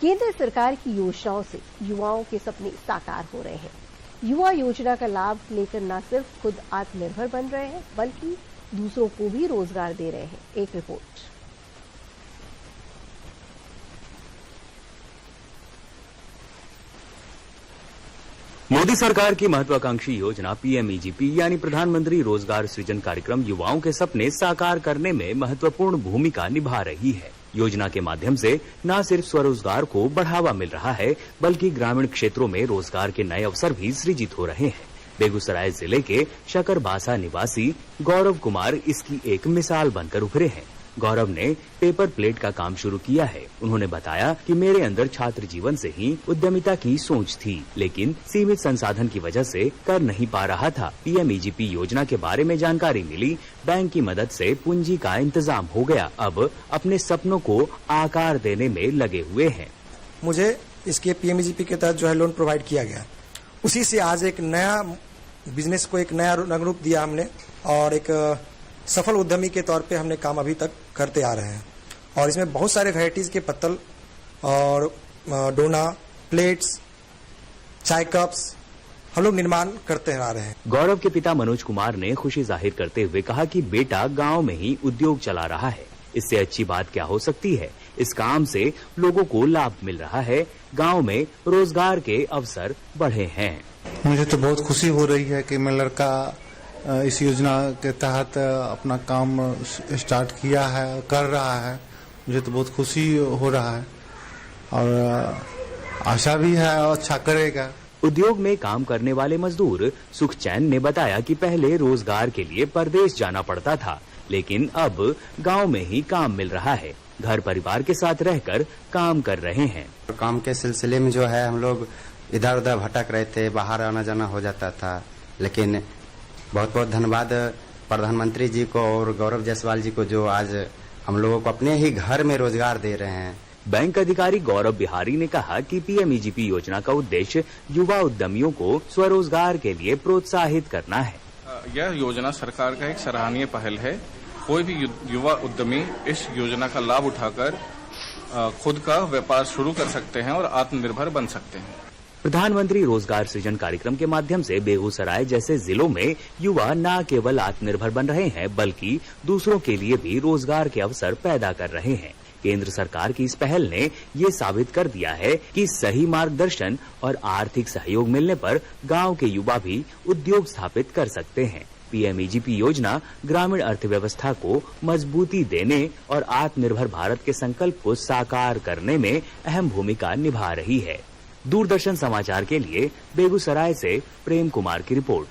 केंद्र सरकार की योजनाओं से युवाओं के सपने साकार हो रहे हैं। युवा योजना का लाभ लेकर न सिर्फ खुद आत्मनिर्भर बन रहे हैं, बल्कि दूसरों को भी रोजगार दे रहे हैं। एक रिपोर्ट। मोदी सरकार की महत्वाकांक्षी योजना पीएमईजीपी यानी प्रधानमंत्री रोजगार सृजन कार्यक्रम युवाओं के सपने साकार करने में महत्वपूर्ण भूमिका निभा रही है। योजना के माध्यम से न सिर्फ स्वरोजगार को बढ़ावा मिल रहा है, बल्कि ग्रामीण क्षेत्रों में रोजगार के नए अवसर भी सृजित हो रहे हैं। बेगूसराय जिले के शकरबासा निवासी गौरव कुमार इसकी एक मिसाल बनकर उभरे हैं। गौरव ने पेपर प्लेट का काम शुरू किया है। उन्होंने बताया कि मेरे अंदर छात्र जीवन से ही उद्यमिता की सोच थी, लेकिन सीमित संसाधन की वजह से कर नहीं पा रहा था। पीएमईजीपी योजना के बारे में जानकारी मिली, बैंक की मदद से पूंजी का इंतजाम हो गया। अब अपने सपनों को आकार देने में लगे हुए हैं। मुझे इसके पीएमईजीपी के तहत जो है लोन प्रोवाइड किया गया, उसी से आज एक नया बिजनेस को एक नया रंग रूप दिया हमने, और एक सफल उद्यमी के तौर पे हमने काम अभी तक करते आ रहे हैं। और इसमें बहुत सारे वैरायटीज के पत्तल और डोना, प्लेट्स, चाय कप्स हम लोग निर्माण करते आ रहे हैं। गौरव के पिता मनोज कुमार ने खुशी जाहिर करते हुए कहा कि बेटा गांव में ही उद्योग चला रहा है। इससे अच्छी बात क्या हो सकती है। इस काम से लोगों को लाभ मिल रहा है, गांव में रोजगार के अवसर बढ़े हैं। मुझे तो बहुत खुशी हो रही है कि मैं लड़का इस योजना के तहत अपना काम स्टार्ट किया है, कर रहा है। मुझे तो बहुत खुशी हो रहा है और आशा भी है और अच्छा करेगा। उद्योग में काम करने वाले मजदूर सुखचैन ने बताया कि पहले रोजगार के लिए परदेश जाना पड़ता था, लेकिन अब गांव में ही काम मिल रहा है। घर परिवार के साथ रहकर काम कर रहे हैं। काम के सिलसिले में जो है हम लोग इधर उधर भटक रहे थे, बाहर आना जाना हो जाता था, लेकिन बहुत बहुत धन्यवाद प्रधानमंत्री जी को और गौरव जायसवाल जी को, जो आज हम लोगों को अपने ही घर में रोजगार दे रहे हैं। बैंक अधिकारी गौरव बिहारी ने कहा कि पीएमईजीपी योजना का उद्देश्य युवा उद्यमियों को स्वरोजगार के लिए प्रोत्साहित करना है। यह योजना सरकार का एक सराहनीय पहल है। कोई भी युवा उद्यमी इस योजना का लाभ उठाकर खुद का व्यापार शुरू कर सकते हैं और आत्मनिर्भर बन सकते हैं। प्रधानमंत्री रोजगार सृजन कार्यक्रम के माध्यम से बेगूसराय जैसे जिलों में युवा न केवल आत्मनिर्भर बन रहे हैं, बल्कि दूसरों के लिए भी रोजगार के अवसर पैदा कर रहे हैं। केंद्र सरकार की इस पहल ने ये साबित कर दिया है कि सही मार्गदर्शन और आर्थिक सहयोग मिलने पर गांव के युवा भी उद्योग स्थापित कर सकते हैं। पीएमईजीपी योजना ग्रामीण अर्थव्यवस्था को मजबूती देने और आत्मनिर्भर भारत के संकल्प को साकार करने में अहम भूमिका निभा रही है। दूरदर्शन समाचार के लिए बेगूसराय से प्रेम कुमार की रिपोर्ट।